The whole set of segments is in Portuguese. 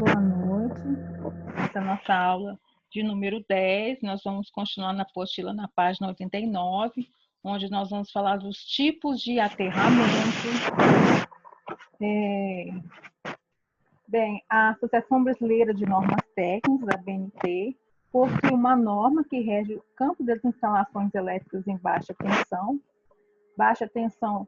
boa noite. Essa é a nossa aula de número 10. Nós vamos continuar na apostila na página 89, onde nós vamos falar dos tipos de aterramento. Bem, a Associação Brasileira de Normas Técnicas, a ABNT, possui uma norma que rege o campo das instalações elétricas em baixa tensão. Baixa tensão,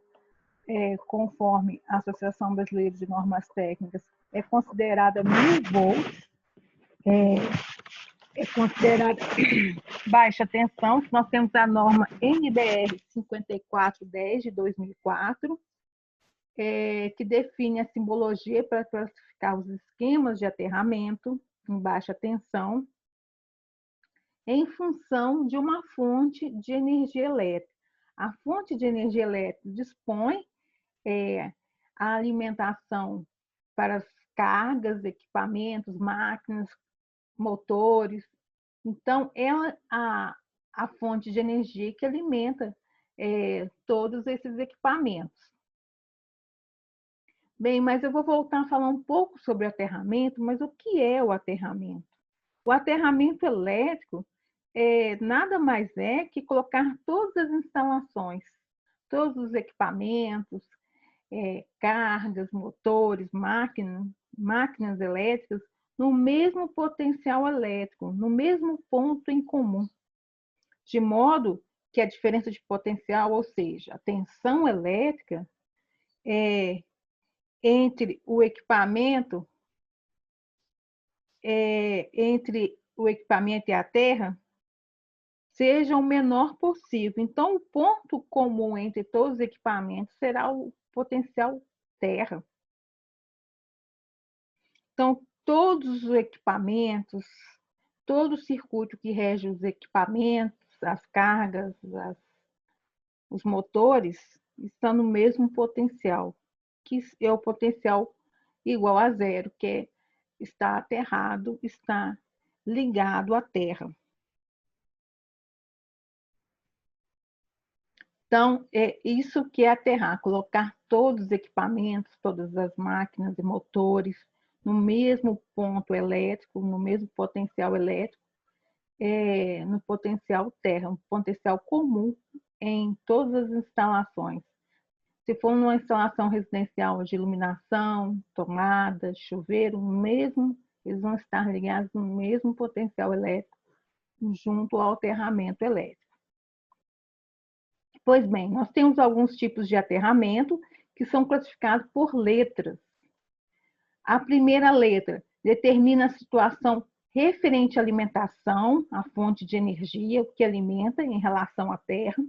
conforme a Associação Brasileira de Normas Técnicas, é considerada 1000 volts, é considerada baixa tensão. Nós temos a norma NBR 5410 de 2004, que define a simbologia para classificar os esquemas de aterramento em baixa tensão em função de uma fonte de energia elétrica. A fonte de energia elétrica dispõe a alimentação para as cargas, equipamentos, máquinas, motores. Então, é a fonte de energia que alimenta todos esses equipamentos. Bem, mas eu vou voltar a falar um pouco sobre aterramento, mas o que é o aterramento? O aterramento elétrico nada mais é que colocar todas as instalações, todos os equipamentos, cargas, motores, máquinas elétricas, no mesmo potencial elétrico, no mesmo ponto em comum, de modo que a diferença de potencial, ou seja, a tensão elétrica, entre o equipamento e a terra, seja o menor possível. Então, o ponto comum entre todos os equipamentos será o potencial terra. Então, todos os equipamentos, todo o circuito que rege os equipamentos, as cargas, os motores, estão no mesmo potencial, que é o potencial igual a zero, que está aterrado, está ligado à terra. Então, é isso que é aterrar, colocar todos os equipamentos, todas as máquinas e motores no mesmo ponto elétrico, no mesmo potencial elétrico, no potencial terra, um potencial comum em todas as instalações. Se for numa instalação residencial de iluminação, tomada, chuveiro, eles vão estar ligados no mesmo potencial elétrico junto ao aterramento elétrico. Pois bem, nós temos alguns tipos de aterramento que são classificados por letras. A primeira letra determina a situação referente à alimentação, a fonte de energia, o que alimenta em relação à terra.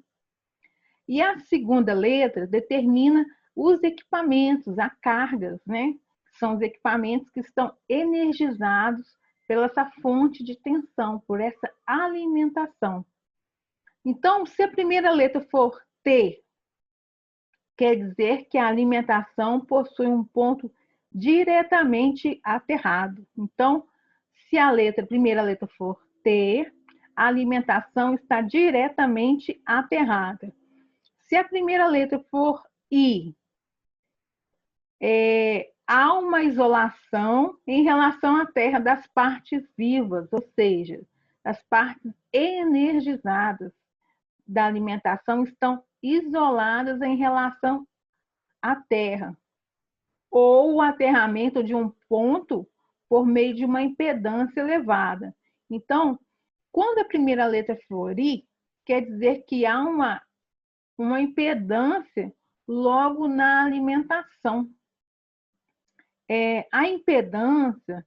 E a segunda letra determina os equipamentos, as cargas, né? São os equipamentos que estão energizados pela essa fonte de tensão, por essa alimentação. Então, se a primeira letra for T, quer dizer que a alimentação possui um ponto diretamente aterrado. Então, se a primeira letra for T, a alimentação está diretamente aterrada. Se a primeira letra for I, há uma isolação em relação à terra das partes vivas, ou seja, as partes energizadas da alimentação estão isoladas em relação à terra, ou o aterramento de um ponto por meio de uma impedância elevada. Então, quando a primeira letra for I, quer dizer que há uma impedância logo na alimentação. A impedância,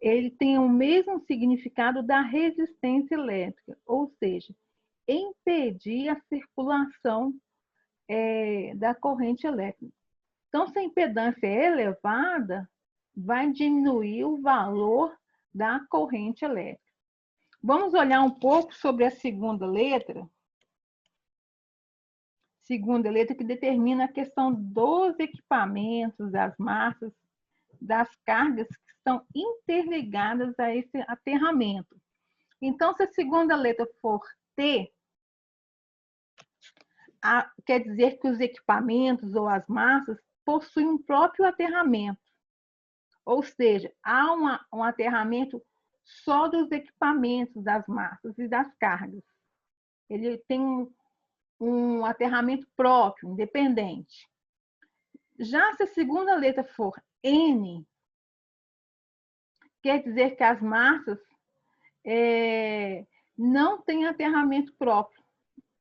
ele tem o mesmo significado da resistência elétrica, ou seja, impedir a circulação da corrente elétrica. Então, se a impedância é elevada, vai diminuir o valor da corrente elétrica. Vamos olhar um pouco sobre a segunda letra. Segunda letra que determina a questão dos equipamentos, das massas, das cargas que estão interligadas a esse aterramento. Então, se a segunda letra for T, quer dizer que os equipamentos ou as massas possuem um próprio aterramento. Ou seja, há um aterramento só dos equipamentos, das massas e das cargas. Ele tem um aterramento próprio, independente. Já se a segunda letra for N, quer dizer que as massas não têm aterramento próprio.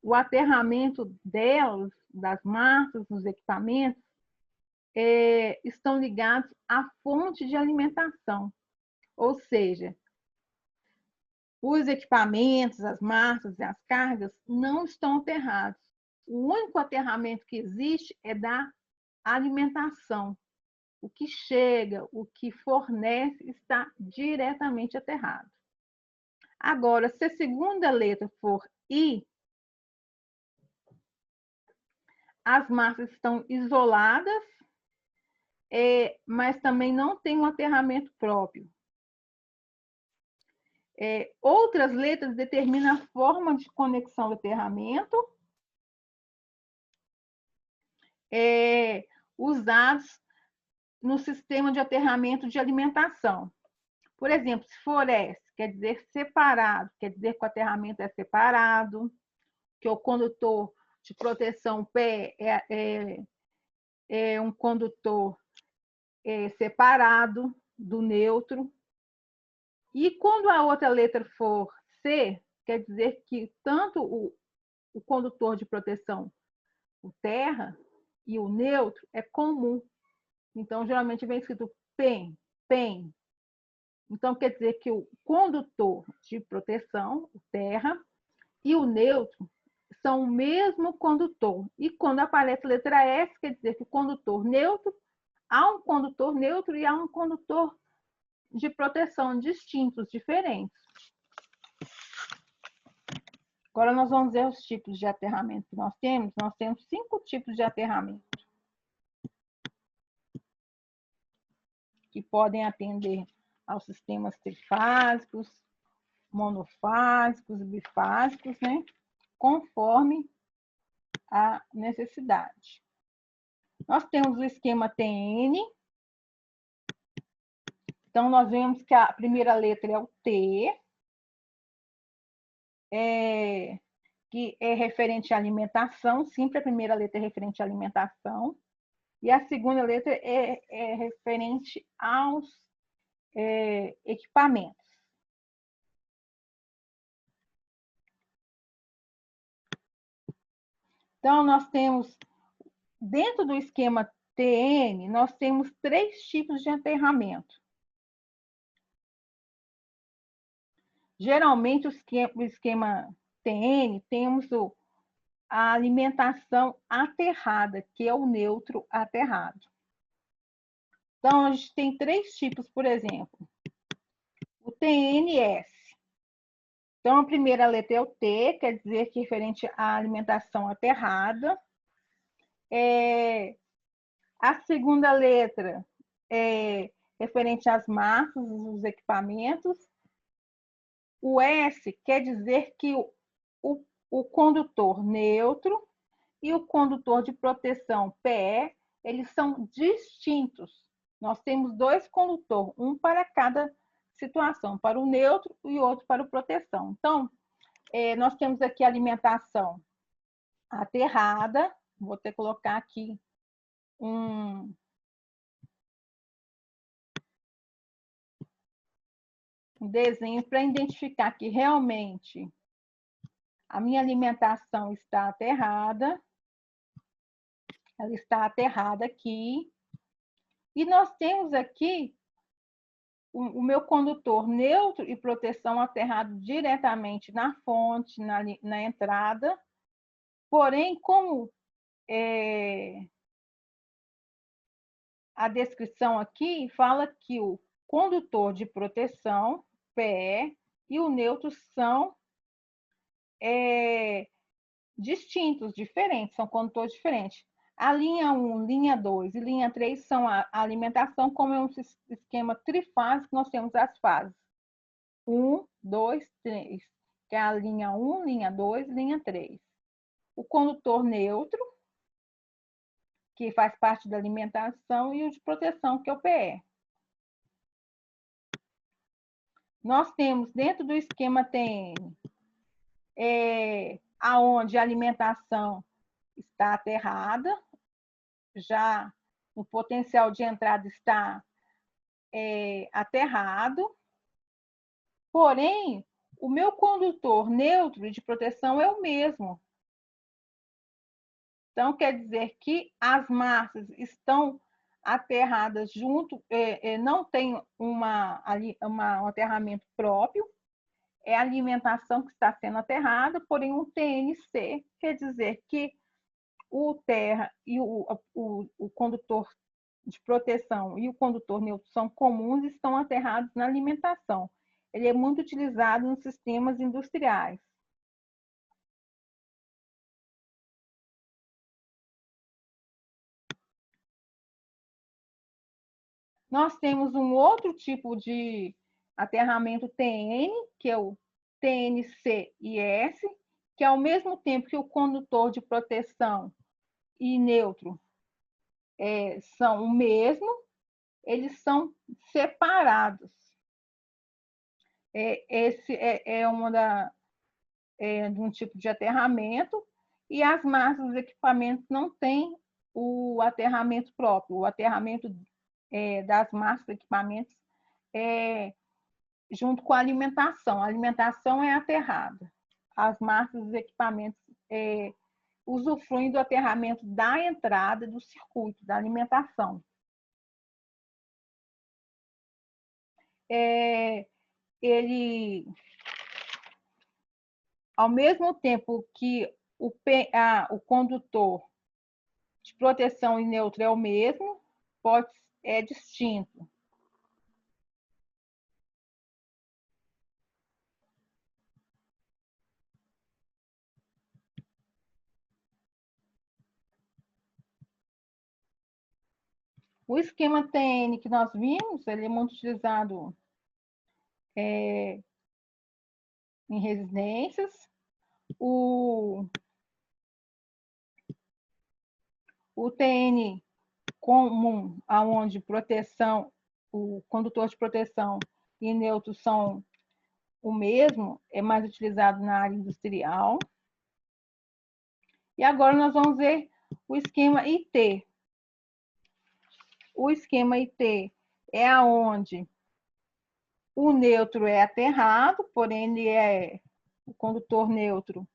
O aterramento delas, das massas, dos equipamentos, estão ligados à fonte de alimentação. Ou seja, os equipamentos, as massas e as cargas não estão aterrados. O único aterramento que existe é da alimentação. O que chega, o que fornece, está diretamente aterrado. Agora, se a segunda letra for I, as massas estão isoladas, mas também não tem um aterramento próprio. Outras letras determinam a forma de conexão do aterramento, usados no sistema de aterramento de alimentação. Por exemplo, se for S, quer dizer separado, quer dizer que o aterramento é separado, que o condutor de proteção P é um condutor separado do neutro. E quando a outra letra for C, quer dizer que tanto o condutor de proteção, o terra, e o neutro é comum. Então, geralmente vem escrito PEN, PEN. Então, quer dizer que o condutor de proteção, o terra, e o neutro são o mesmo condutor. E quando aparece a letra S, quer dizer que o condutor neutro, há um condutor neutro e há um condutor de proteção distintos, diferentes. Agora nós vamos ver os tipos de aterramento que nós temos. Nós temos 5 tipos de aterramento que podem atender aos sistemas trifásicos, monofásicos, bifásicos, né? Conforme a necessidade. Nós temos o esquema TN. Então, nós vemos que a primeira letra é o T, que é referente à alimentação, sempre a primeira letra é referente à alimentação, e a segunda letra é referente aos equipamentos. Então, nós temos, dentro do esquema TN, nós temos 3 tipos de aterramento. Geralmente, o esquema TN, temos a alimentação aterrada, que é o neutro aterrado. Então, a gente tem 3 tipos, por exemplo. O TNS. Então, a primeira letra é o T, quer dizer que é referente à alimentação aterrada. A segunda letra é referente às massas, os equipamentos. O S quer dizer que o condutor neutro e o condutor de proteção PE, eles são distintos. Nós temos 2 condutores, um para cada situação, para o neutro e outro para o proteção. Então, nós temos aqui a alimentação aterrada. Vou ter que colocar aqui um desenho para identificar que realmente a minha alimentação está aterrada. Ela está aterrada aqui. E nós temos aqui o meu condutor neutro e proteção aterrado diretamente na fonte, na entrada. Porém, como a descrição aqui fala que o condutor de proteção, PE, e o neutro são distintos, diferentes, são condutores diferentes. A linha 1, linha 2 e linha 3 são a alimentação, como é um esquema trifásico, nós temos as fases 1, 2, 3, que é a linha 1, linha 2, linha 3. O condutor neutro, que faz parte da alimentação, e o de proteção, que é o PE. Nós temos dentro do esquema TN, aonde a alimentação está aterrada, já o potencial de entrada está aterrado, porém, o meu condutor neutro de proteção é o mesmo. Então, quer dizer que as massas estão aterradas junto, não tem um aterramento próprio, é a alimentação que está sendo aterrada, porém um TNC quer dizer que o terra e o condutor de proteção e o condutor neutro são comuns e estão aterrados na alimentação. Ele é muito utilizado nos sistemas industriais. Nós temos um outro tipo de aterramento TN, que é o TNCIS, que ao mesmo tempo que o condutor de proteção e neutro são o mesmo, eles são separados. Esse é de um tipo de aterramento, e as massas dos equipamentos não têm o aterramento próprio. O aterramento das massas dos equipamentos junto com a alimentação. A alimentação é aterrada. As massas dos equipamentos usufruem do aterramento da entrada do circuito, da alimentação. Ele, ao mesmo tempo que o condutor de proteção e neutro é o mesmo, é distinto. O esquema TN que nós vimos, ele é muito utilizado em residências. O TN comum, aonde proteção, o condutor de proteção e neutro são o mesmo, é mais utilizado na área industrial. E agora nós vamos ver o esquema IT. O esquema IT é aonde o neutro é aterrado, porém o condutor neutro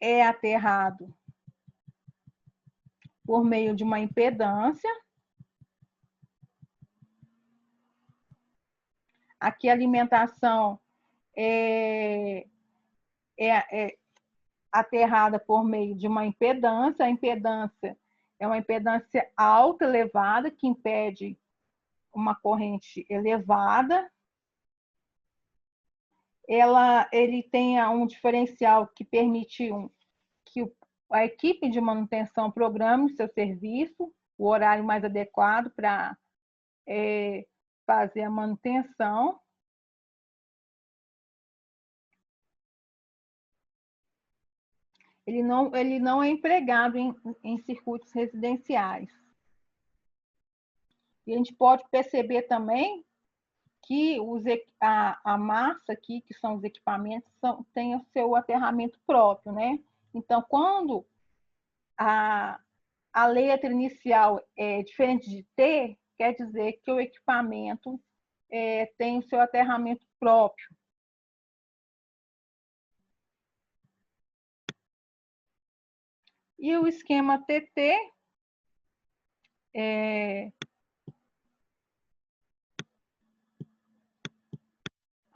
é aterrado por meio de uma impedância. Aqui a alimentação é aterrada por meio de uma impedância. A impedância é uma impedância alta, elevada, que impede uma corrente elevada. Ele tem um diferencial que permite que a equipe de manutenção programe o seu serviço, o horário mais adequado para fazer a manutenção. Ele não é empregado em circuitos residenciais. E a gente pode perceber também que a massa aqui, que são os equipamentos, tem o seu aterramento próprio, né? Então, quando a letra inicial é diferente de T, quer dizer que o equipamento tem o seu aterramento próprio. E o esquema TT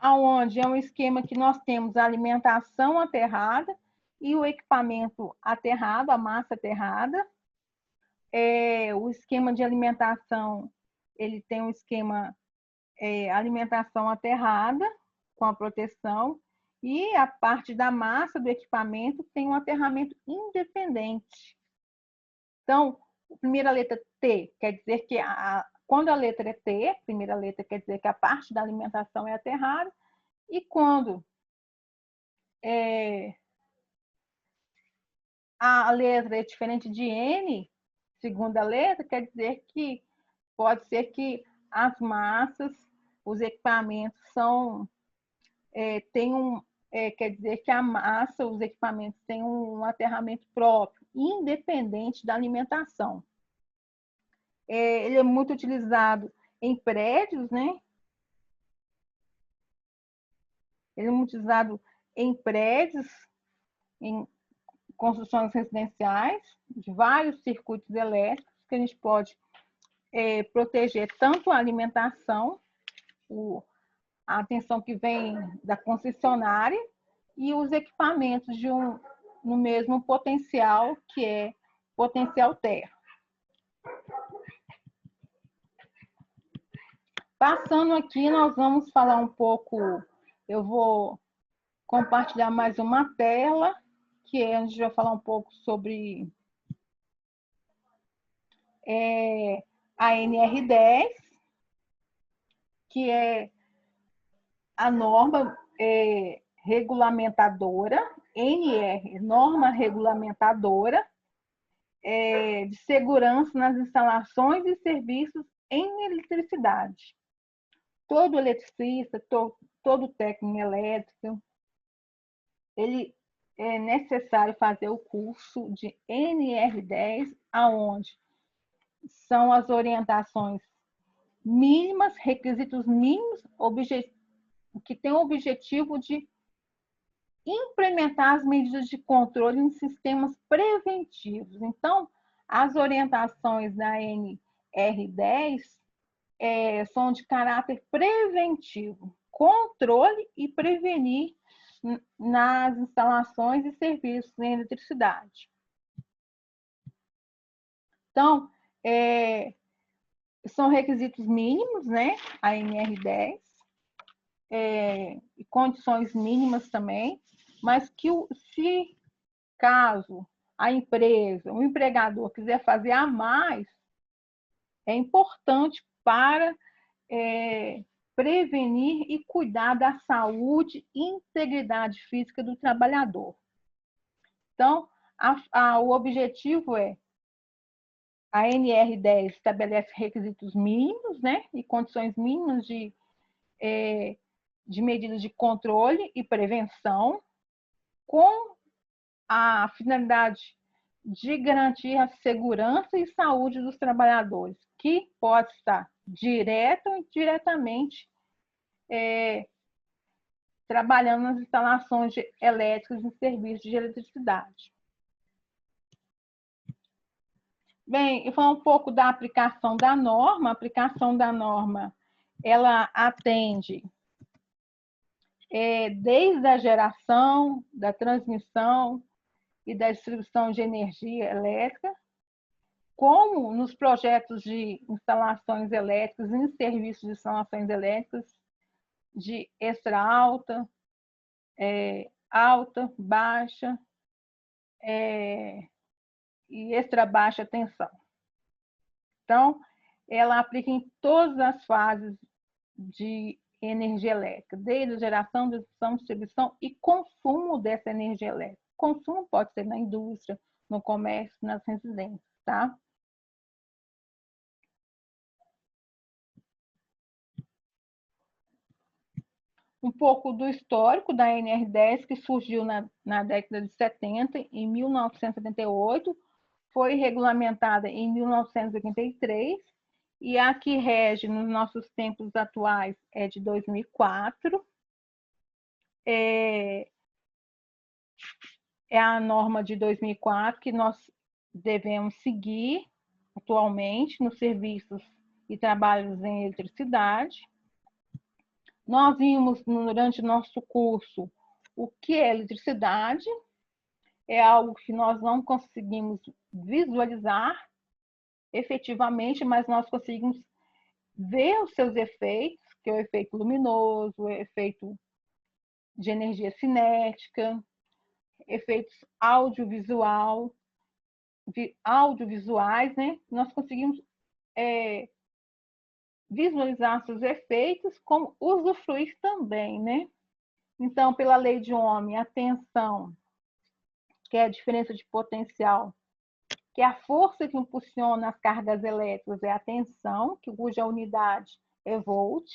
onde é um esquema que nós temos a alimentação aterrada e o equipamento aterrado, a massa aterrada. O esquema de alimentação, ele tem um esquema alimentação aterrada, com a proteção, e a parte da massa do equipamento tem um aterramento independente. Então, a primeira letra T quer dizer que quando a letra é T, a primeira letra quer dizer que a parte da alimentação é aterrada, e quando a letra é diferente de N, segunda letra, quer dizer que pode ser que as massas, os equipamentos são, quer dizer que a massa, os equipamentos têm um aterramento próprio, independente da alimentação. Ele é muito utilizado em prédios, né? Ele é muito utilizado em prédios, em construções residenciais, de vários circuitos elétricos, que a gente pode proteger tanto a alimentação, a atenção que vem da concessionária e os equipamentos no mesmo potencial, que é potencial terra. Passando aqui, nós vamos falar um pouco, eu vou compartilhar mais uma tela, que a gente vai falar um pouco sobre a NR10, que é a norma regulamentadora, NR, norma regulamentadora de segurança nas instalações e serviços em eletricidade. Todo eletricista, todo técnico elétrico, ele é necessário fazer o curso de NR10, aonde são as orientações mínimas, requisitos mínimos, que tem o objetivo de implementar as medidas de controle em sistemas preventivos. Então, as orientações da NR10 são de caráter preventivo, controle e prevenir nas instalações e serviços em eletricidade. Então, são requisitos mínimos, né? A NR10, condições mínimas também, mas que se caso a empresa, o empregador quiser fazer a mais, é importante para prevenir e cuidar da saúde e integridade física do trabalhador. Então, o objetivo a NR10 estabelece requisitos mínimos, né, e condições mínimas de medidas de controle e prevenção, com a finalidade de garantir a segurança e saúde dos trabalhadores, que pode estar direta ou indiretamente trabalhando nas instalações elétricas e serviços de eletricidade. Bem, eu vou falar um pouco da aplicação da norma. A aplicação da norma, ela atende desde a geração, da transmissão e da distribuição de energia elétrica, como nos projetos de instalações elétricas, em serviços de instalações elétricas de extra alta, alta, baixa e extra baixa tensão. Então, ela aplica em todas as fases de energia elétrica, desde a geração, distribuição e consumo dessa energia elétrica. Consumo pode ser na indústria, no comércio, nas residências, tá? Um pouco do histórico da NR10, que surgiu na década de 70, em 1978, foi regulamentada em 1983, e a que rege nos nossos tempos atuais é de 2004. É a norma de 2004 que nós devemos seguir atualmente nos serviços e trabalhos em eletricidade. Nós vimos durante o nosso curso o que é eletricidade, é algo que nós não conseguimos visualizar efetivamente, mas nós conseguimos ver os seus efeitos, que é o efeito luminoso, o efeito de energia cinética, efeitos audiovisuais, né? Nós conseguimos visualizar seus efeitos, como usufruir também, né? Então, pela lei de Ohm, a tensão, que é a diferença de potencial, que é a força que impulsiona as cargas elétricas, é a tensão, cuja unidade é volt.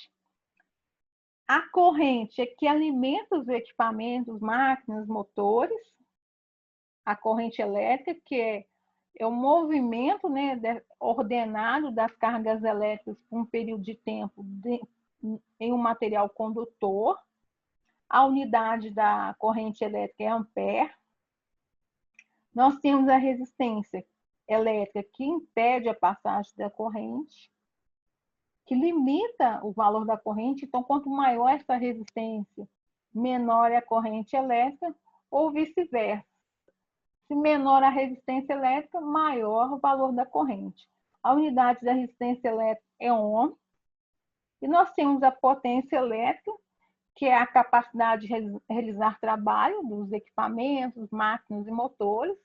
A corrente é que alimenta os equipamentos, máquinas, motores. A corrente elétrica, que é o movimento, né, ordenado das cargas elétricas por um período de tempo em um material condutor. A unidade da corrente elétrica é ampere. Nós temos a resistência elétrica, que impede a passagem da corrente, que limita o valor da corrente. Então, quanto maior essa resistência, menor é a corrente elétrica, ou vice-versa. Se menor a resistência elétrica, maior o valor da corrente. A unidade da resistência elétrica é ohm. E nós temos a potência elétrica, que é a capacidade de realizar trabalho dos equipamentos, máquinas e motores.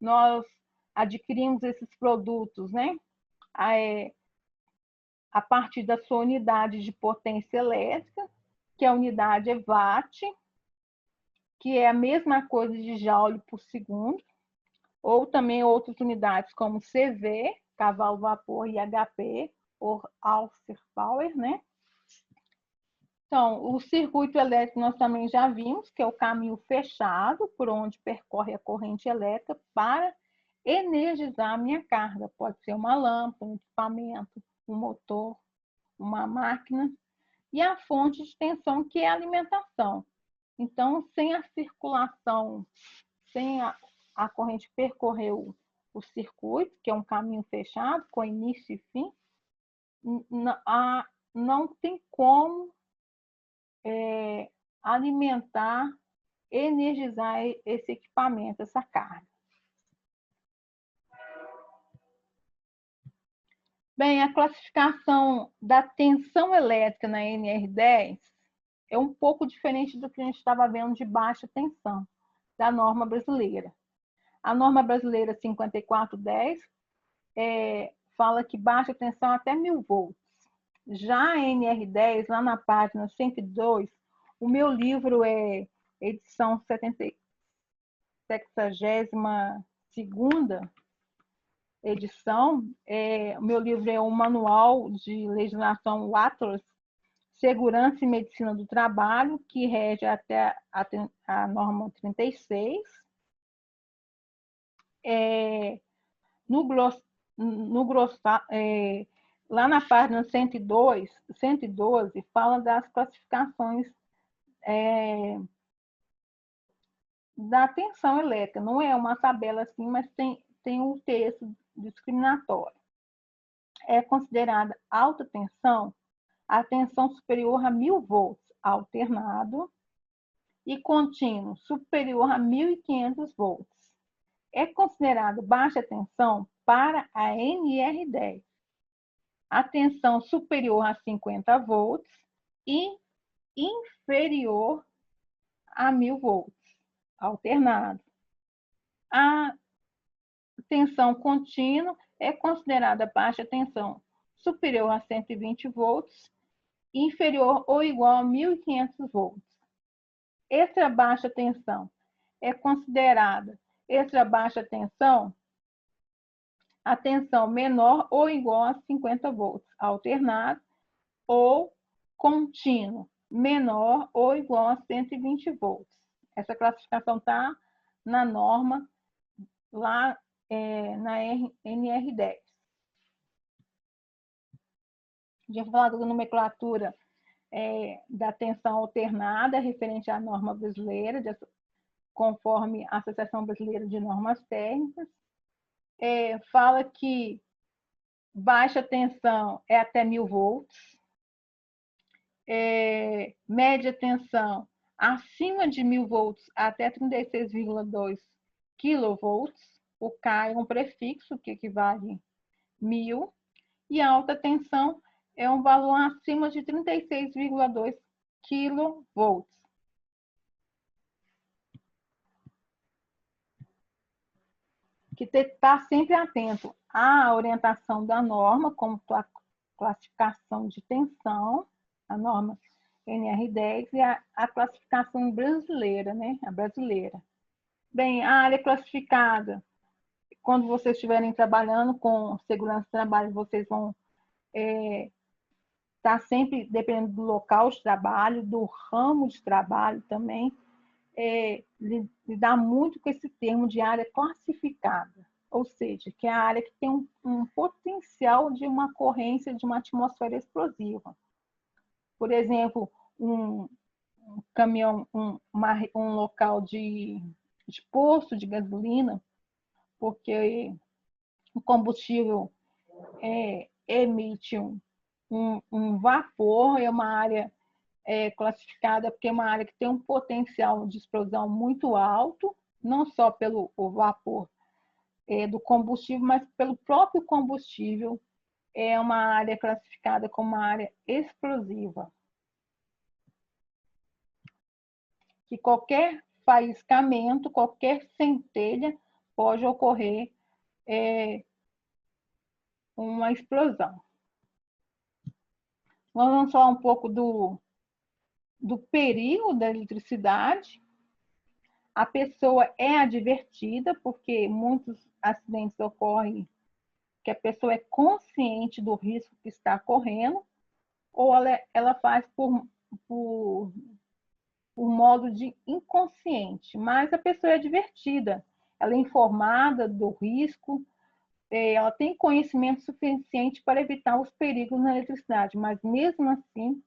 Nós adquirimos esses produtos, né, a partir da sua unidade de potência elétrica, que a unidade é watt, que é a mesma coisa de joule por segundo, ou também outras unidades como CV, cavalo-vapor, e HP, por Auxer Power, né? Então, o circuito elétrico nós também já vimos, que é o caminho fechado por onde percorre a corrente elétrica para energizar a minha carga. Pode ser uma lâmpada, um equipamento, um motor, uma máquina. E a fonte de tensão, que é a alimentação. Então, sem a circulação, sem a corrente percorrer o circuito, que é um caminho fechado, com início e fim, não tem como alimentar, energizar esse equipamento, essa carga. Bem, a classificação da tensão elétrica na NR10 é um pouco diferente do que a gente estava vendo de baixa tensão, da norma brasileira. A norma brasileira 5410 fala que baixa tensão até 1000 volts. Já a NR10, lá na página 102, o meu livro é edição 72ª edição. O meu livro é um manual de legislação WATROS, Segurança e Medicina do Trabalho, que rege até a norma 36. Lá na página 112, fala das classificações da tensão elétrica. Não é uma tabela assim, mas tem um texto discriminatório. É considerada alta tensão a tensão superior a 1000 volts alternado e contínuo superior a 1500 volts. É considerado baixa tensão para a NR10 a tensão superior a 50 volts e inferior a 1000 volts alternado. A tensão contínua é considerada baixa tensão superior a 120 volts, inferior ou igual a 1500 volts. Extra baixa tensão é considerada extra baixa tensão a tensão menor ou igual a 50 volts alternado, ou contínuo menor ou igual a 120 volts. Essa classificação está na norma lá na NR10. Já falado da nomenclatura da tensão alternada, referente à norma brasileira, conforme a Associação Brasileira de Normas Técnicas. Fala que baixa tensão é até 1000 volts, média tensão acima de 1000 volts até 36,2 kV, o K é um prefixo que equivale a 1000, e a alta tensão é um valor acima de 36,2 kV. Que está sempre atento à orientação da norma, como a classificação de tensão, a norma NR10, e a classificação brasileira, né? A brasileira. Bem, a área classificada, quando vocês estiverem trabalhando com segurança do trabalho, vocês vão está sempre dependendo do local de trabalho, do ramo de trabalho também, lidar muito com esse termo de área classificada, ou seja, que é a área que tem um potencial de uma ocorrência de uma atmosfera explosiva. Por exemplo, um caminhão, um local de posto de gasolina, porque o combustível emite um vapor, é uma área classificada porque é uma área que tem um potencial de explosão muito alto, não só pelo vapor do combustível, mas pelo próprio combustível. É uma área classificada como uma área explosiva. Que qualquer faiscamento, qualquer centelha pode ocorrer uma explosão. Vamos falar um pouco do perigo da eletricidade. A pessoa é advertida, porque muitos acidentes ocorrem que a pessoa é consciente do risco que está correndo, ou ela faz por modo de inconsciente, mas a pessoa é advertida, ela é informada do risco, ela tem conhecimento suficiente para evitar os perigos na eletricidade, mas mesmo assim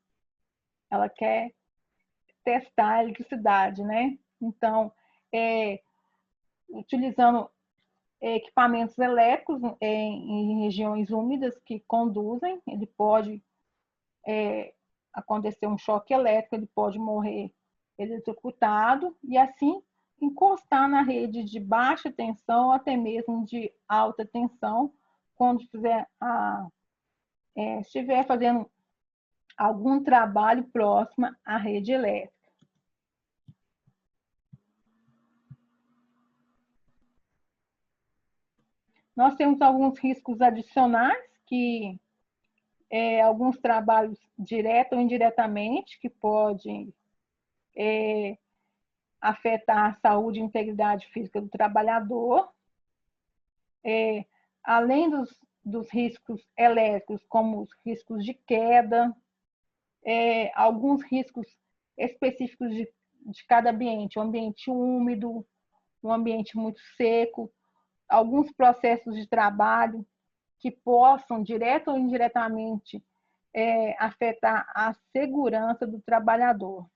ela quer testar a eletricidade, né? Então, utilizando equipamentos elétricos em regiões úmidas que conduzem, ele pode acontecer um choque elétrico, ele pode morrer eletrocutado e assim encostar na rede de baixa tensão ou até mesmo de alta tensão quando estiver fazendo algum trabalho próximo à rede elétrica. Nós temos alguns riscos adicionais que alguns trabalhos direto ou indiretamente que podem afetar a saúde e integridade física do trabalhador, além dos riscos elétricos, como os riscos de queda, alguns riscos específicos de cada ambiente, um ambiente úmido, um ambiente muito seco, alguns processos de trabalho que possam, direto ou indiretamente, afetar a segurança do trabalhador.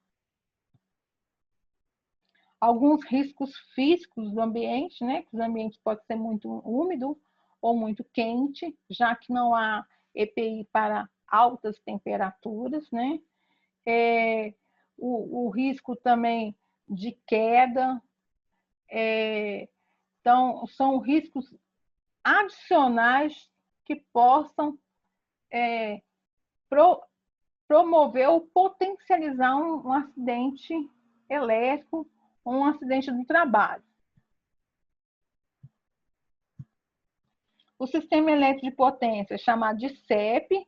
Alguns riscos físicos do ambiente, né? Que os ambientes podem ser muito úmido ou muito quente, já que não há EPI para altas temperaturas, né? O risco também de queda. Então, são riscos adicionais que possam promover ou potencializar um acidente elétrico ou um acidente do trabalho. O sistema elétrico de potência, chamado de CEP,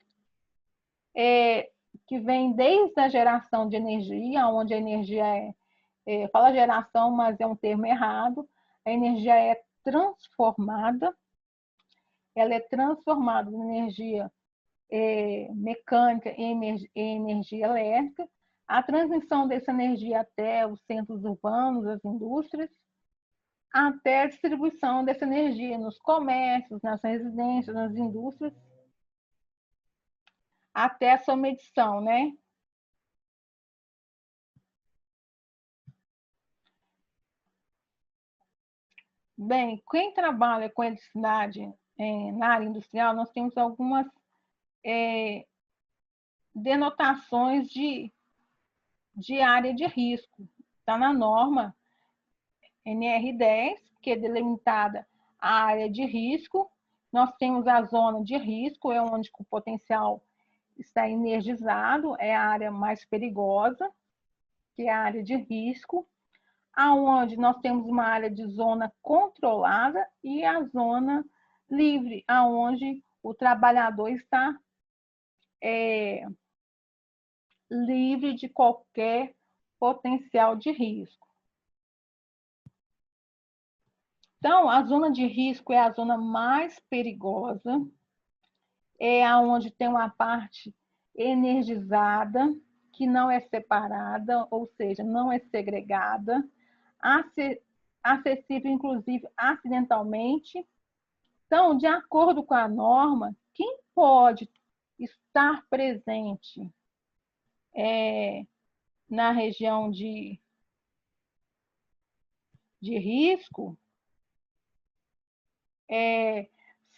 que vem desde a geração de energia, onde a energia fala geração, mas é um termo errado, a energia é transformada, ela é transformada em energia mecânica e energia elétrica, a transmissão dessa energia até os centros urbanos, as indústrias, até a distribuição dessa energia nos comércios, nas residências, nas indústrias, até a sua medição, né? Bem, quem trabalha com eletricidade na área industrial, nós temos algumas denotações de área de risco. Está na norma NR10, que é delimitada a área de risco. Nós temos a zona de risco, é onde o potencial está energizado, é a área mais perigosa, que é a área de risco, aonde nós temos uma área de zona controlada e a zona livre, aonde o trabalhador está livre de qualquer potencial de risco. Então, a zona de risco é a zona mais perigosa, é aonde tem uma parte energizada, que não é separada, ou seja, não é segregada, acessível, inclusive, acidentalmente. Então, de acordo com a norma, quem pode estar presente na região de risco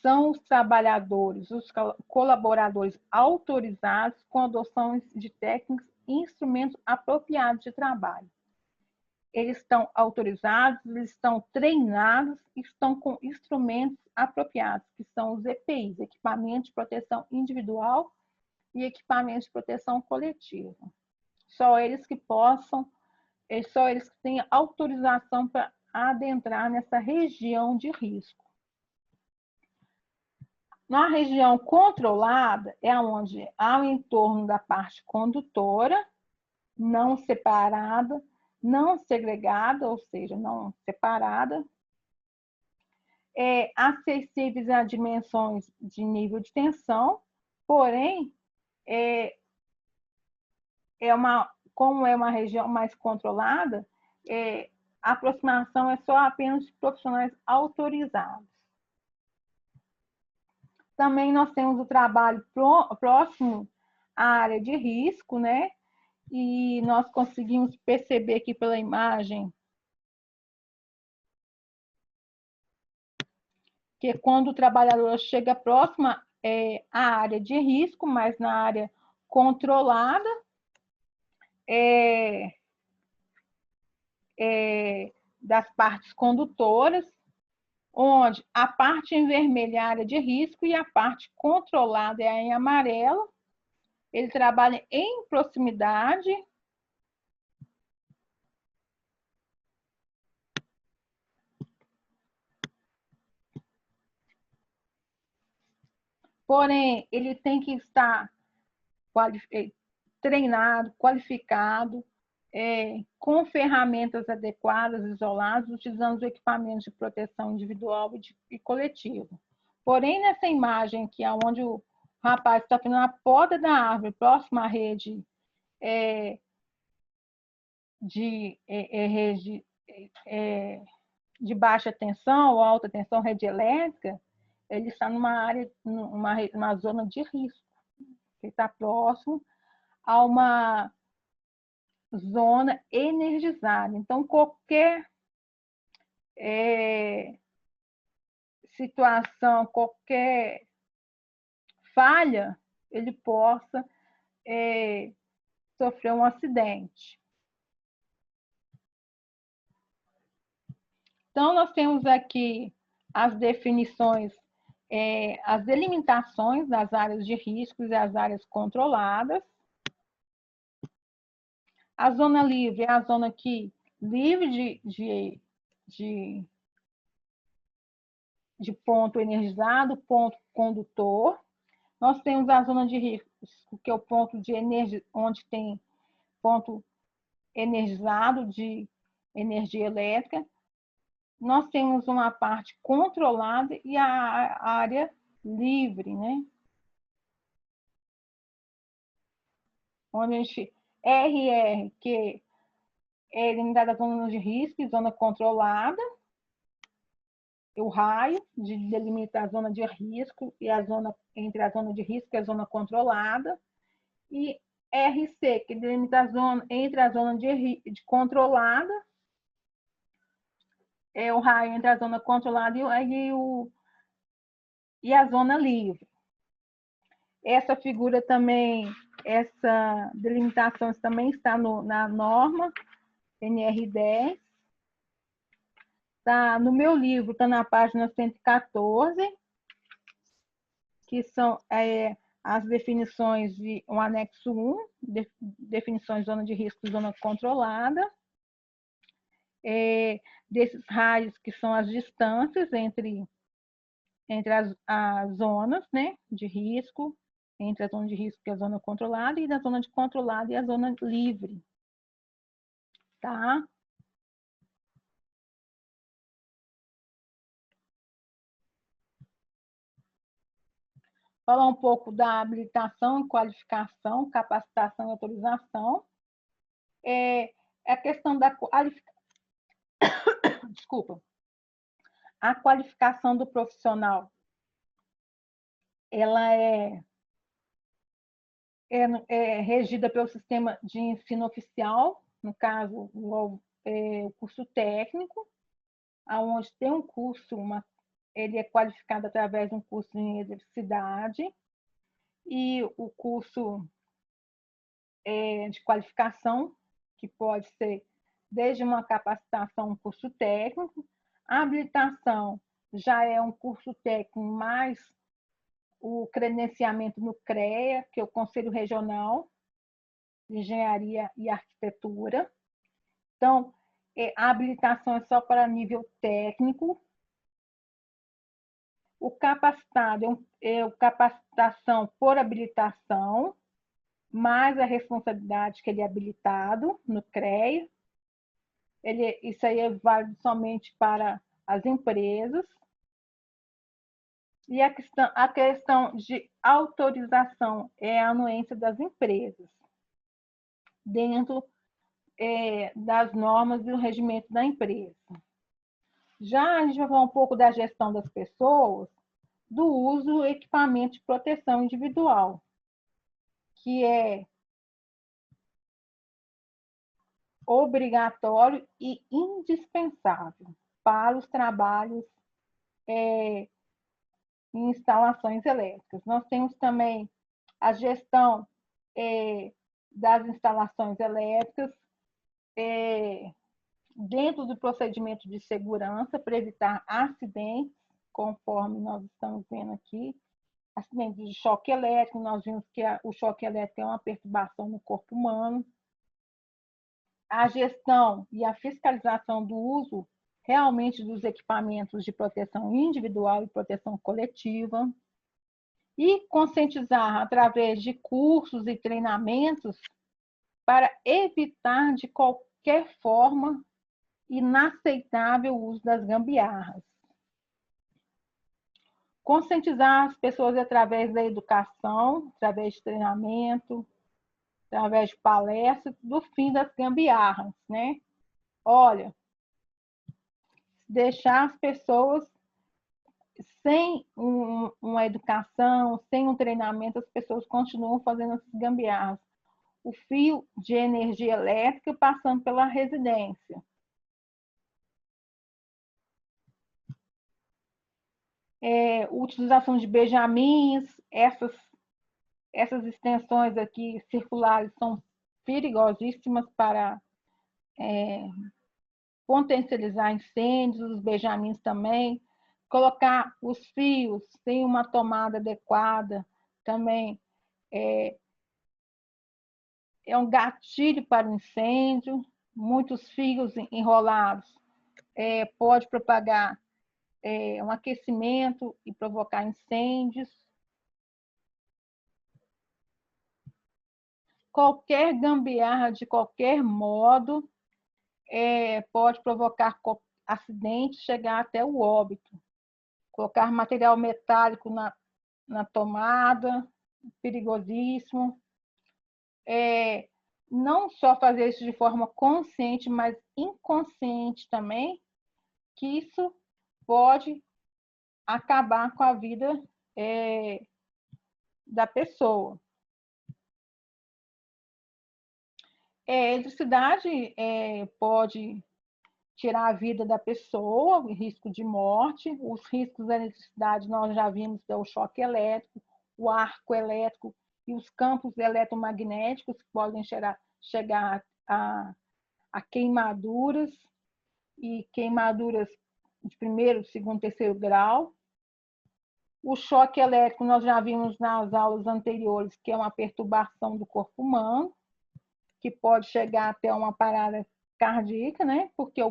são os trabalhadores, os colaboradores autorizados com adoção de técnicas e instrumentos apropriados de trabalho. Eles estão autorizados, eles estão treinados, estão com instrumentos apropriados, que são os EPIs, equipamentos de proteção individual e equipamentos de proteção coletiva. Só eles que têm autorização para adentrar nessa região de risco. Na região controlada é onde há o entorno da parte condutora, não separada, não segregada, ou seja, não separada, acessíveis a dimensões de nível de tensão, porém, como é uma região mais controlada, a aproximação é só apenas de profissionais autorizados. Também nós temos o trabalho próximo à área de risco, né? E nós conseguimos perceber aqui pela imagem que quando o trabalhador chega próximo à área de risco, mas na área controlada, das partes condutoras, onde a parte em vermelho é a área de risco e a parte controlada é em amarelo. Ele trabalha em proximidade. Porém, ele tem que estar treinado, qualificado, com ferramentas adequadas, isoladas, utilizando os equipamentos de proteção individual e coletivo. Porém, nessa imagem aqui, onde o rapaz está fazendo a poda da árvore, próximo à rede de baixa tensão ou alta tensão, rede elétrica, ele está numa área, numa zona de risco. Ele está próximo a uma zona energizada. Então, qualquer situação, qualquer falha, ele possa sofrer um acidente. Então, nós temos aqui as definições, as delimitações das áreas de riscos e as áreas controladas. A zona livre é a zona que livre de ponto energizado, ponto condutor. Nós temos a zona de risco, que é o ponto de energia, onde tem ponto energizado de energia elétrica. Nós temos uma parte controlada e a área livre, né? Onde a gente RR, que é limitada a zona de risco e zona controlada, o raio de delimitar a zona de risco e a zona entre a zona de risco e a zona controlada, e RC, que delimita a zona entre a zona de controlada, o raio entre a zona controlada e a zona livre. Essa figura também, essa delimitação também está na norma NR10. Tá, no meu livro, está na página 114, que são as definições de um anexo 1, definições de zona de risco e zona controlada, desses raios que são as distâncias entre as zonas, né, de risco, entre a zona de risco e a zona controlada, e da zona de controlada e a zona livre. Tá? falar um pouco da habilitação e qualificação, capacitação e autorização. A questão da desculpa, a qualificação do profissional, ela é regida pelo sistema de ensino oficial, no caso, o curso técnico, onde tem um curso, ele é qualificado através de um curso em eletricidade, e o curso de qualificação, que pode ser desde uma capacitação, um curso técnico. A habilitação já é um curso técnico, mais o credenciamento no CREA, que é o Conselho Regional de Engenharia e Arquitetura. Então, a habilitação é só para nível técnico. O capacitado é o capacitação por habilitação, mais a responsabilidade que ele é habilitado no CREA. Isso aí é válido somente para as empresas. E a questão de autorização é a anuência das empresas, dentro das normas do regimento da empresa. Já a gente vai falar um pouco da gestão das pessoas, do uso do equipamento de proteção individual, que é obrigatório e indispensável para os trabalhos em instalações elétricas. Nós temos também a gestão das instalações elétricas dentro do procedimento de segurança para evitar acidentes, conforme nós estamos vendo aqui. Acidentes de choque elétrico, nós vimos que o choque elétrico é uma perturbação no corpo humano. A gestão e a fiscalização do uso realmente dos equipamentos de proteção individual e proteção coletiva. E conscientizar através de cursos e treinamentos para evitar de qualquer forma inaceitável o uso das gambiarras. Conscientizar as pessoas através da educação, através de treinamento, através de palestras, do fim das gambiarras, né? Olha, deixar as pessoas sem uma educação, sem um treinamento, as pessoas continuam fazendo essas gambiarras. O fio de energia elétrica passando pela residência. Utilização de benjamins, essas extensões aqui circulares são perigosíssimas para potencializar incêndios, os benjamins também. Colocar os fios sem uma tomada adequada também é um gatilho para o incêndio. Muitos fios enrolados pode propagar um aquecimento e provocar incêndios. Qualquer gambiarra de qualquer modo pode provocar acidente, chegar até o óbito. Colocar material metálico na tomada, perigosíssimo. Não só fazer isso de forma consciente, mas inconsciente também, que isso pode acabar com a vida da pessoa. A eletricidade pode tirar a vida da pessoa, o risco de morte. Os riscos da eletricidade nós já vimos, que é o choque elétrico, o arco elétrico e os campos eletromagnéticos, que podem chegar a queimaduras, e queimaduras de primeiro, segundo, terceiro grau. O choque elétrico nós já vimos nas aulas anteriores, que é uma perturbação do corpo humano, que pode chegar até uma parada cardíaca, né? Porque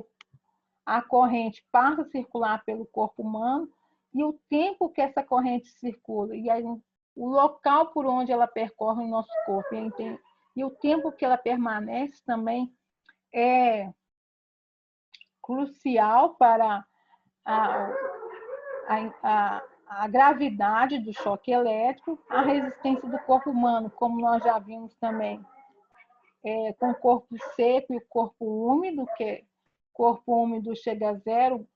a corrente passa a circular pelo corpo humano, e o tempo que essa corrente circula, e aí o local por onde ela percorre o nosso corpo, e o tempo que ela permanece também é crucial para a gravidade do choque elétrico, a resistência do corpo humano, como nós já vimos também, com o corpo seco e o corpo úmido, que o corpo úmido chega a 0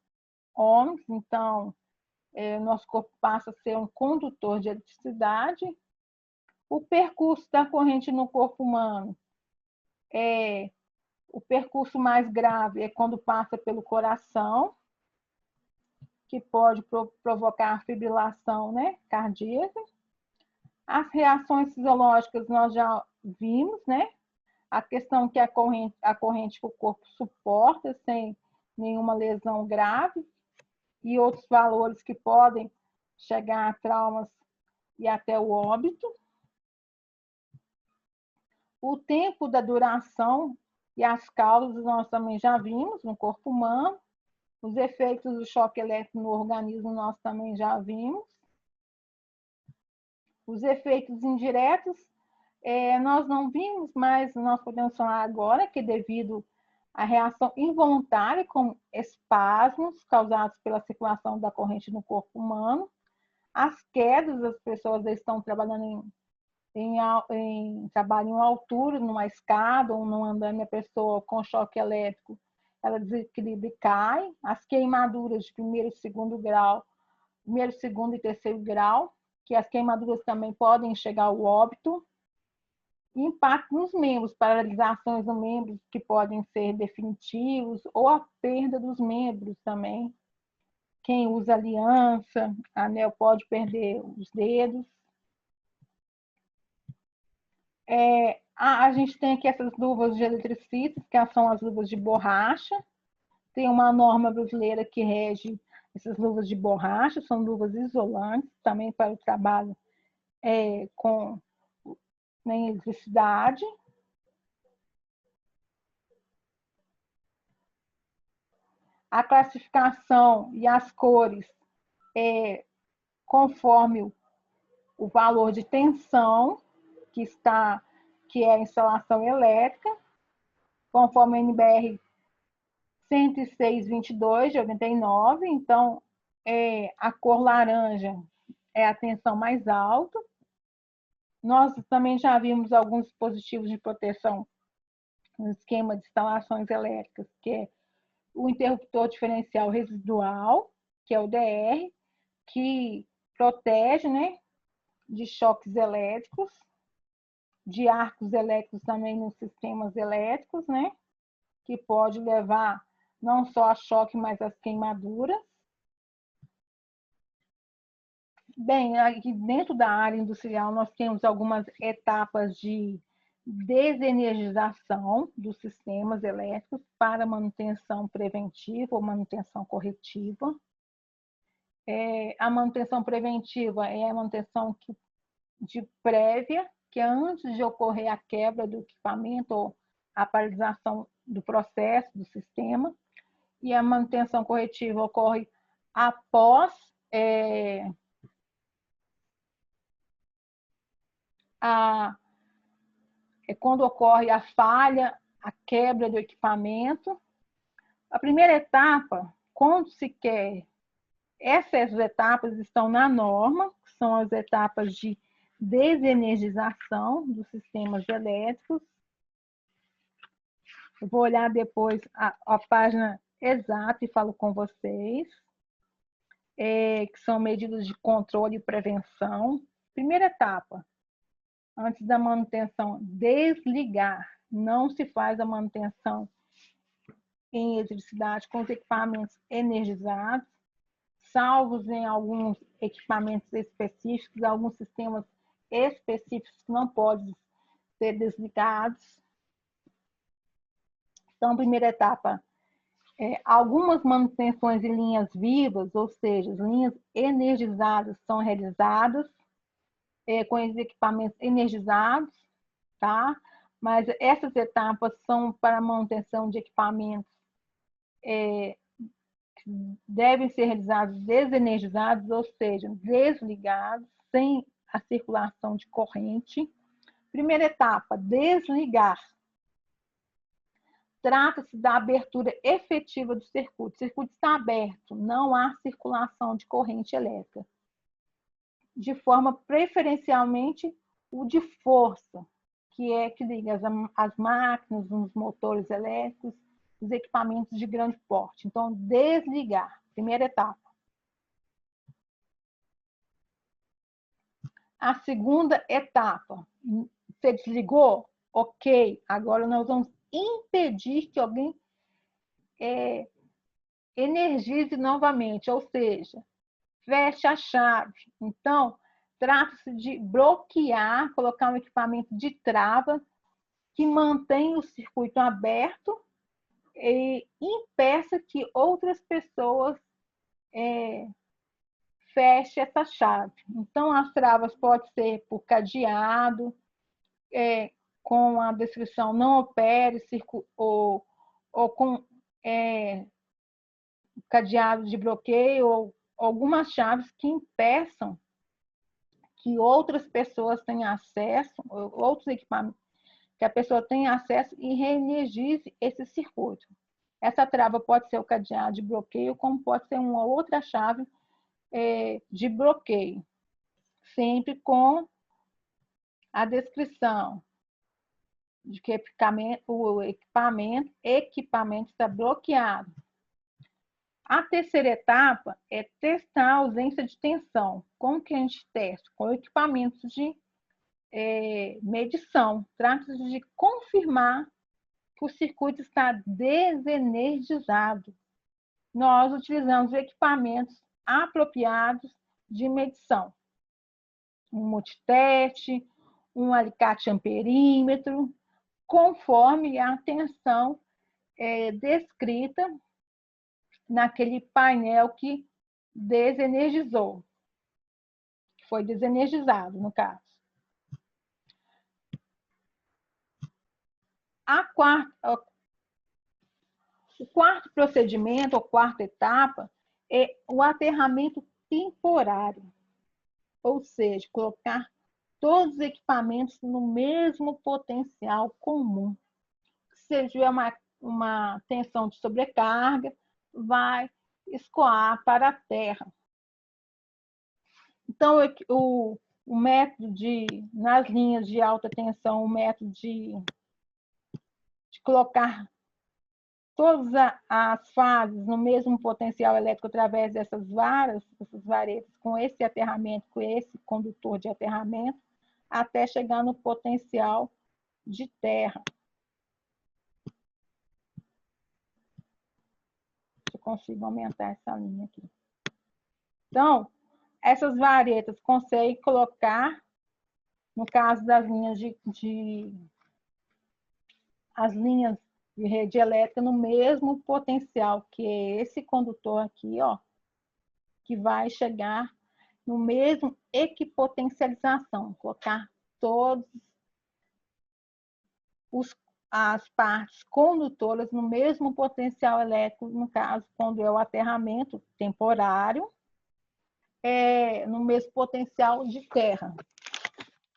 ohms, então nosso corpo passa a ser um condutor de eletricidade. O percurso da corrente no corpo humano o percurso mais grave é quando passa pelo coração, que pode provocar fibrilação, né, cardíaca. As reações fisiológicas nós já vimos, né? A questão que a corrente que o corpo suporta sem nenhuma lesão grave e outros valores que podem chegar a traumas e até o óbito. O tempo da duração e as causas nós também já vimos no corpo humano. Os efeitos do choque elétrico no organismo nós também já vimos. Os efeitos indiretos nós não vimos, mas nós podemos falar agora que devido à reação involuntária com espasmos causados pela circulação da corrente no corpo humano, as quedas, as pessoas estão trabalhando em trabalho em altura, numa escada ou num andame, a pessoa com choque elétrico, ela desequilibra e cai. As queimaduras de primeiro segundo e terceiro grau, que as queimaduras também podem chegar ao óbito. Impacto nos membros, paralisações nos membros que podem ser definitivos, ou a perda dos membros também. Quem usa aliança, anel, pode perder os dedos. A gente tem aqui essas luvas de eletricista, que são as luvas de borracha. Tem uma norma brasileira que rege essas luvas de borracha, são luvas isolantes, também para o trabalho com eletricidade. A classificação e as cores conforme o valor de tensão que é a instalação elétrica, conforme a NBR 10622 de 89, então a cor laranja é a tensão mais alta. Nós também já vimos alguns dispositivos de proteção no esquema de instalações elétricas, que é o interruptor diferencial residual, que é o DR, que protege, né, de choques elétricos, de arcos elétricos também nos sistemas elétricos, né, que pode levar não só a choque, mas as queimaduras. Bem, aqui dentro da área industrial nós temos algumas etapas de desenergização dos sistemas elétricos para manutenção preventiva ou manutenção corretiva. A manutenção preventiva é a manutenção de prévia, que é antes de ocorrer a quebra do equipamento ou a paralisação do processo, do sistema. E a manutenção corretiva ocorre após quando ocorre a falha, a quebra do equipamento. A primeira etapa, quando se quer, essas etapas estão na norma, que são as etapas de desenergização dos sistemas elétricos. Eu vou olhar depois a página exata e falo com vocês, que são medidas de controle e prevenção. Primeira etapa, antes da manutenção, desligar. Não se faz a manutenção em eletricidade com os equipamentos energizados, salvos em alguns equipamentos específicos, alguns sistemas específicos que não podem ser desligados. Então, primeira etapa, algumas manutenções em linhas vivas, ou seja, as linhas energizadas são realizadas com esses equipamentos energizados, tá? Mas essas etapas são para manutenção de equipamentos que devem ser realizados desenergizados, ou seja, desligados, sem a circulação de corrente. Primeira etapa, desligar. Trata-se da abertura efetiva do circuito. O circuito está aberto, não há circulação de corrente elétrica. de forma preferencialmente o de força, que é que liga as máquinas, os motores elétricos, os equipamentos de grande porte. Então, desligar, primeira etapa. A segunda etapa, você desligou? Ok, agora nós vamos impedir que alguém energize novamente, ou seja, feche a chave. Então, trata-se de bloquear, colocar um equipamento de trava que mantém o circuito aberto e impeça que outras pessoas fechem essa chave. Então, as travas podem ser por cadeado, com a descrição não opere, ou com cadeado de bloqueio, ou algumas chaves que impeçam que outras pessoas tenham acesso, outros equipamentos, que a pessoa tenha acesso e reenergize esse circuito. Essa trava pode ser o cadeado de bloqueio, como pode ser uma outra chave de bloqueio, sempre com a descrição de que o equipamento está bloqueado. A terceira etapa é testar a ausência de tensão. Como que a gente testa? Com equipamentos de medição. Trata-se de confirmar que o circuito está desenergizado. Nós utilizamos equipamentos apropriados de medição. Um multiteste, um alicate amperímetro, conforme a tensão descrita naquele painel que desenergizou, que foi desenergizado, no caso. O quarto procedimento, ou quarta etapa, é o aterramento temporário, ou seja, colocar todos os equipamentos no mesmo potencial comum. Se tiver uma tensão de sobrecarga, vai escoar para a terra. Então, o método nas linhas de alta tensão, o método de colocar todas as fases no mesmo potencial elétrico através dessas varetas, com esse aterramento, com esse condutor de aterramento, até chegar no potencial de terra. Se eu consigo aumentar essa linha aqui. Então, essas varetas conseguem colocar, no caso das linhas as linhas de rede elétrica no mesmo potencial, que é esse condutor aqui, ó, que vai chegar no mesmo equipotencialização, colocar todas as partes condutoras no mesmo potencial elétrico, no caso, quando é o aterramento temporário, no mesmo potencial de terra.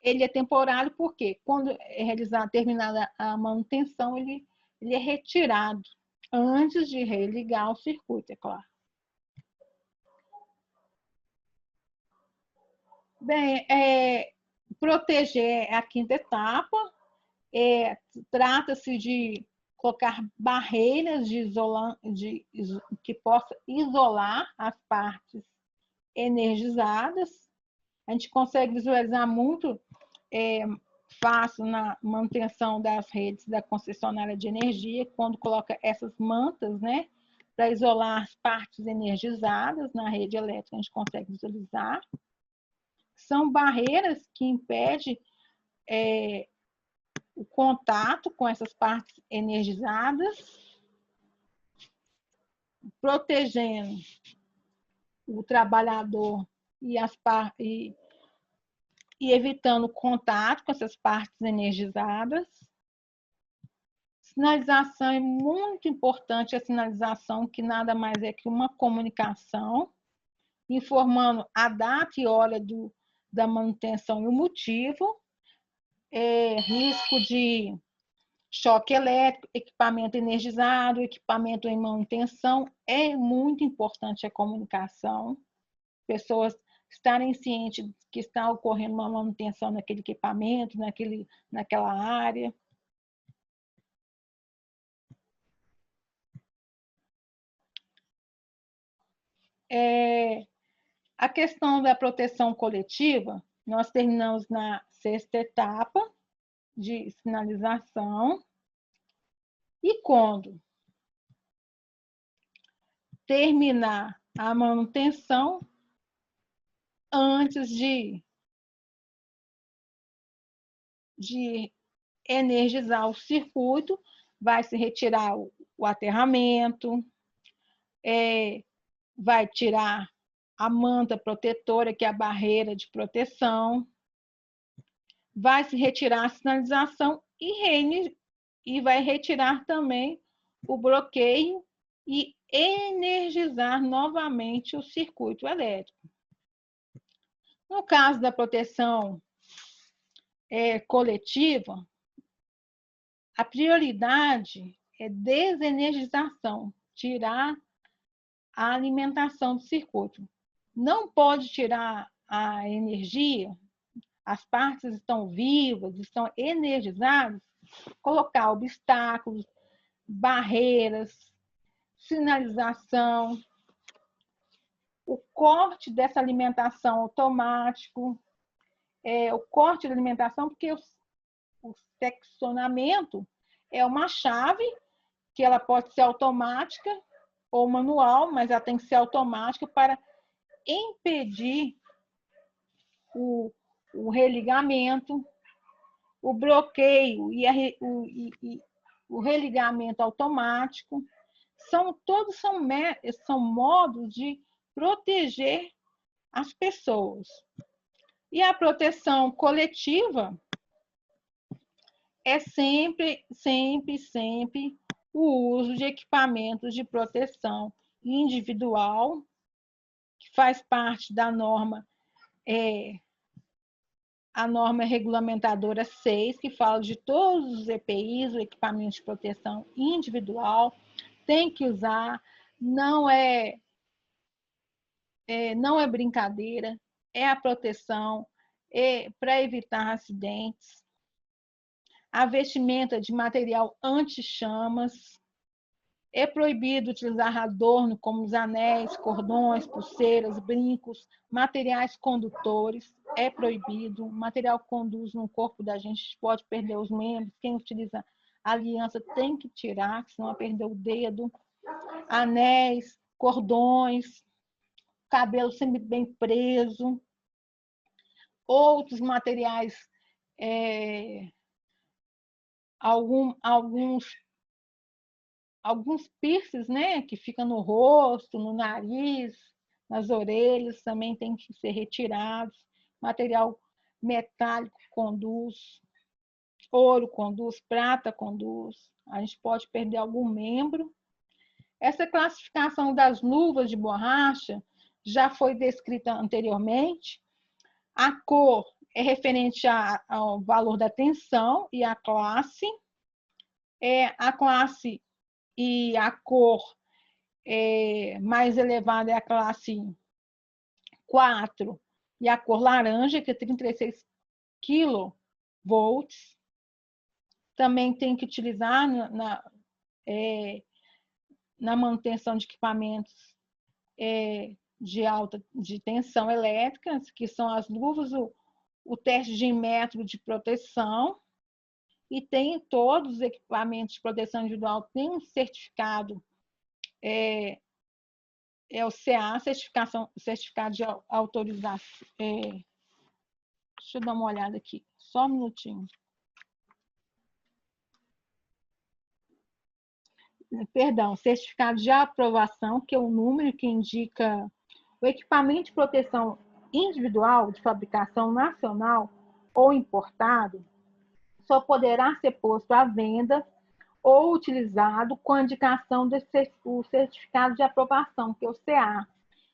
Ele é temporário porque, quando é terminada a manutenção, ele é retirado antes de religar o circuito, é claro. Bem, proteger é a quinta etapa. Trata-se de colocar barreiras que possa isolar as partes energizadas. A gente consegue visualizar muito fácil na manutenção das redes da concessionária de energia, quando coloca essas mantas, né, para isolar as partes energizadas na rede elétrica, a gente consegue visualizar. São barreiras que impedem o contato com essas partes energizadas, protegendo o trabalhador e evitando contato com essas partes energizadas. Sinalização é muito importante, a sinalização que nada mais é que uma comunicação, informando a data e hora da manutenção e o motivo, risco de choque elétrico, equipamento energizado, equipamento em manutenção. É muito importante a comunicação. Pessoas estarem cientes que está ocorrendo uma manutenção naquele equipamento, naquela área. A questão da proteção coletiva, nós terminamos na 6ª etapa de sinalização. E quando terminar a manutenção, antes de energizar o circuito, vai se retirar o aterramento, vai tirar a manta protetora, que é a barreira de proteção, vai se retirar a sinalização e vai retirar também o bloqueio e energizar novamente o circuito elétrico. No caso da proteção coletiva, a prioridade é desenergização, tirar a alimentação do circuito. Não pode tirar a energia, as partes estão vivas, estão energizadas, colocar obstáculos, barreiras, sinalização, o corte dessa alimentação automático, o corte da alimentação, porque o seccionamento é uma chave que ela pode ser automática ou manual, mas ela tem que ser automática para impedir o religamento, o bloqueio e o religamento automático. Todos são modos de proteger as pessoas. E a proteção coletiva é sempre o uso de equipamentos de proteção individual, que faz parte da norma, a norma regulamentadora 6, que fala de todos os EPIs, o equipamento de proteção individual, tem que usar, não é brincadeira, é a proteção para evitar acidentes. A vestimenta de material anti-chamas. É proibido utilizar adorno como os anéis, cordões, pulseiras, brincos, materiais condutores. É proibido. O material que conduz no corpo da gente pode perder os membros. Quem utiliza aliança tem que tirar, senão vai perder o dedo. Anéis, cordões, cabelo sempre bem preso. Outros materiais, alguns piercings, né, que ficam no rosto, no nariz, nas orelhas, também tem que ser retirados. Material metálico conduz, ouro conduz, prata conduz. A gente pode perder algum membro. Essa classificação das luvas de borracha já foi descrita anteriormente. A cor é referente ao valor da tensão e a classe. A classe e a cor mais elevada é a classe 4 e a cor laranja, que é 36 kV. Também tem que utilizar na manutenção de equipamentos de tensão elétrica, que são as luvas, o teste de método de proteção, e tem todos os equipamentos de proteção individual, tem um certificado, o CA, certificado de autorização. Deixa eu dar uma olhada aqui, só um minutinho. Perdão, certificado de aprovação, que é o número que indica o equipamento de proteção individual de fabricação nacional ou importado, só poderá ser posto à venda ou utilizado com a indicação do certificado de aprovação, que é o CA.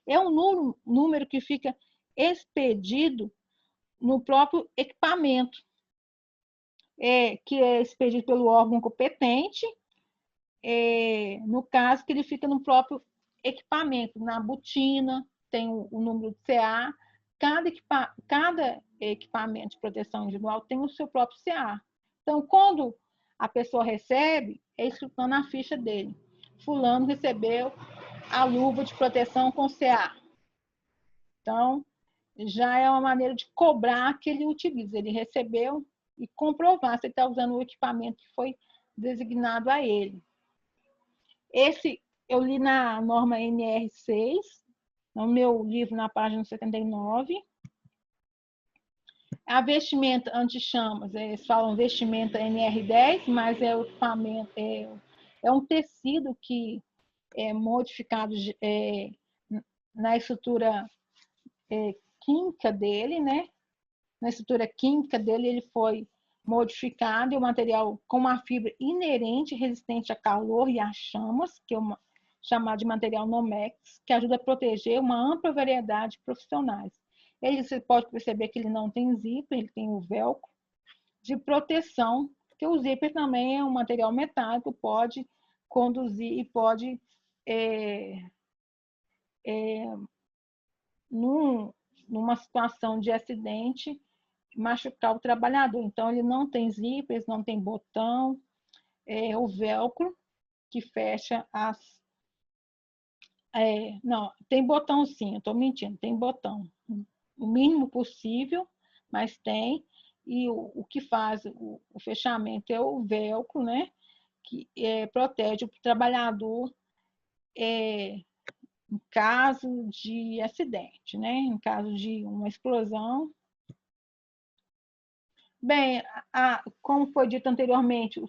É um número que fica expedido no próprio equipamento, que é expedido pelo órgão competente, no caso que ele fica no próprio equipamento, na botina, tem o número de CA, cada equipamento de proteção individual tem o seu próprio CA. Então, quando a pessoa recebe, é escrito na ficha dele. Fulano recebeu a luva de proteção com CA. Então, já é uma maneira de cobrar que ele utiliza. Ele recebeu e comprovar se ele está usando o equipamento que foi designado a ele. Esse eu li na norma NR6, no meu livro, na página 79. A vestimenta anti-chamas, eles falam vestimenta NR10, mas é o equipamento, é um tecido que é modificado na estrutura química dele, né? Na estrutura química dele, ele foi modificado e o material com uma fibra inerente resistente a calor e a chamas, que é chamado de material Nomex, que ajuda a proteger uma ampla variedade de profissionais. Você pode perceber que ele não tem zíper, ele tem o velcro de proteção, porque o zíper também é um material metálico, pode conduzir e pode, numa situação de acidente, machucar o trabalhador. Então, ele não tem zíper, não tem botão, o velcro que fecha as... não, tem botão sim, eu estou mentindo, tem botão. O mínimo possível, mas tem. E o que faz o fechamento é o velcro, né? Que protege o trabalhador em caso de acidente, né? Em caso de uma explosão. Bem, como foi dito anteriormente,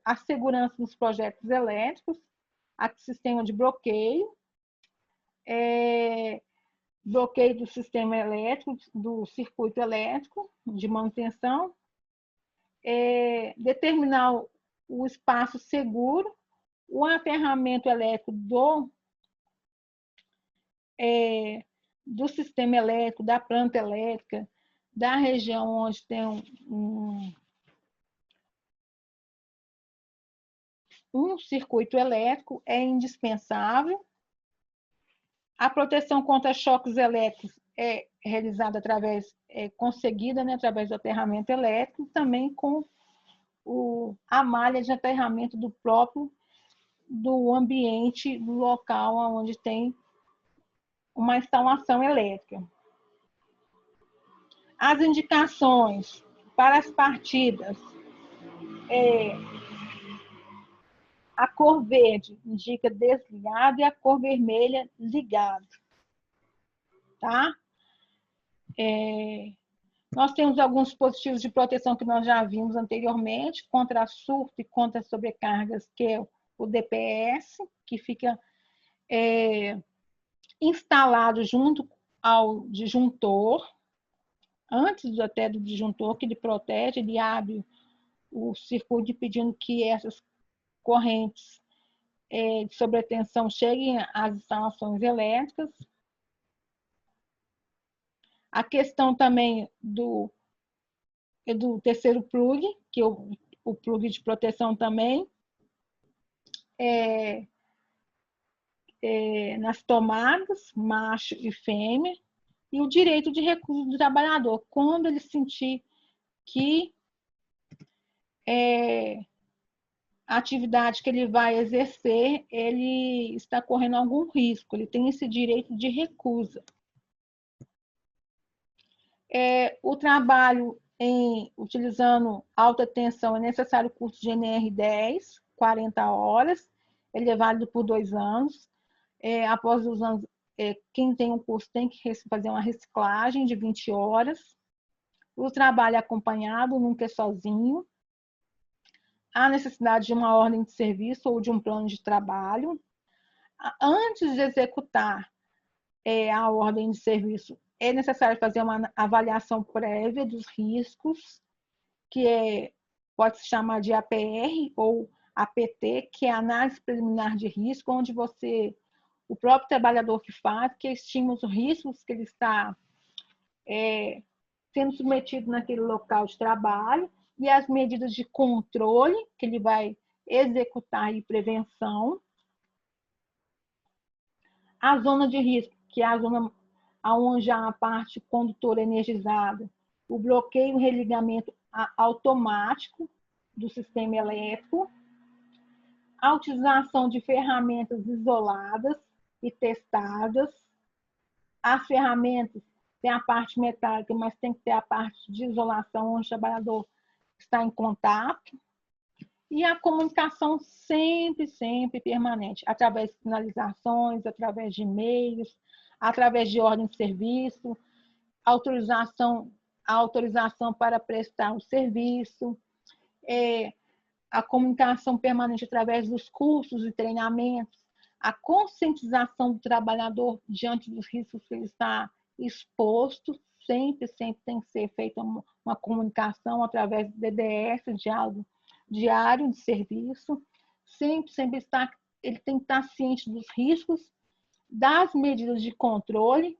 a segurança nos projetos elétricos, sistema de bloqueio, bloqueio do sistema elétrico, do circuito elétrico de manutenção, determinar o espaço seguro, o aterramento elétrico do sistema elétrico, da planta elétrica, da região onde tem um circuito elétrico é indispensável. A proteção contra choques elétricos é realizada conseguida, né, através do aterramento elétrico, também com a malha de aterramento do ambiente, do local onde tem uma instalação elétrica. As indicações para as partidas: a cor verde indica desligado e a cor vermelha ligado. Tá? Nós temos alguns dispositivos de proteção que nós já vimos anteriormente, contra surto e contra sobrecargas, que é o DPS, que fica instalado junto ao disjuntor, antes até do disjuntor, que ele protege, ele abre o circuito pedindo que essas correntes de sobretensão cheguem às instalações elétricas. A questão também do terceiro plug, que é o plug de proteção também, nas tomadas, macho e fêmea, e o direito de recusa do trabalhador, quando ele sentir que a atividade que ele vai exercer, ele está correndo algum risco, ele tem esse direito de recusa. O trabalho utilizando alta tensão é necessário curso de NR10, 40 horas, ele é válido por 2 anos. Após 2 anos, quem tem um curso tem que fazer uma reciclagem de 20 horas. O trabalho é acompanhado, nunca é sozinho. Há necessidade de uma ordem de serviço ou de um plano de trabalho. Antes de executar a ordem de serviço, é necessário fazer uma avaliação prévia dos riscos, que pode se chamar de APR ou APT, que é a análise preliminar de risco, onde o próprio trabalhador que faz, que estima os riscos que ele está sendo submetido naquele local de trabalho, e as medidas de controle que ele vai executar e prevenção. A zona de risco, que é a zona onde há a parte condutora energizada, o bloqueio e religamento automático do sistema elétrico, a utilização de ferramentas isoladas e testadas. As ferramentas têm a parte metálica, mas tem que ter a parte de isolação, onde o trabalhador está em contato. E a comunicação sempre, sempre permanente, através de sinalizações, através de e-mails, através de ordem de serviço, autorização para prestar o serviço, a comunicação permanente através dos cursos e treinamentos, a conscientização do trabalhador diante dos riscos que ele está exposto, sempre tem que ser feita uma comunicação através do DDS, diário de serviço, sempre ele tem que estar ciente dos riscos, das medidas de controle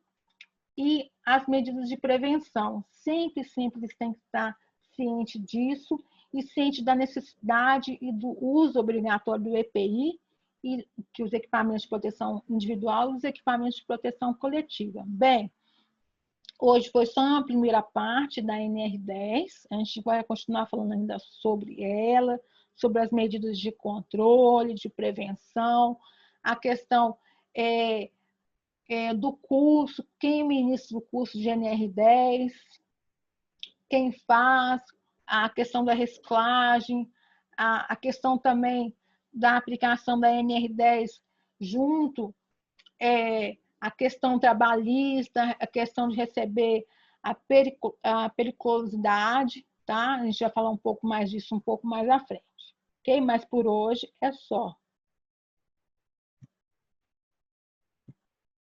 e as medidas de prevenção. Sempre eles têm que estar ciente disso e ciente da necessidade e do uso obrigatório do EPI, e que os equipamentos de proteção individual e os equipamentos de proteção coletiva. Bem, hoje foi só uma primeira parte da NR10, a gente vai continuar falando ainda sobre ela, sobre as medidas de controle, de prevenção, a questão do curso, quem ministra o curso de NR10, quem faz, a questão da reciclagem, a questão também da aplicação da NR10 junto, a questão trabalhista, a questão de receber a periculosidade, tá? A gente vai falar um pouco mais disso um pouco mais à frente, ok? Mas por hoje é só.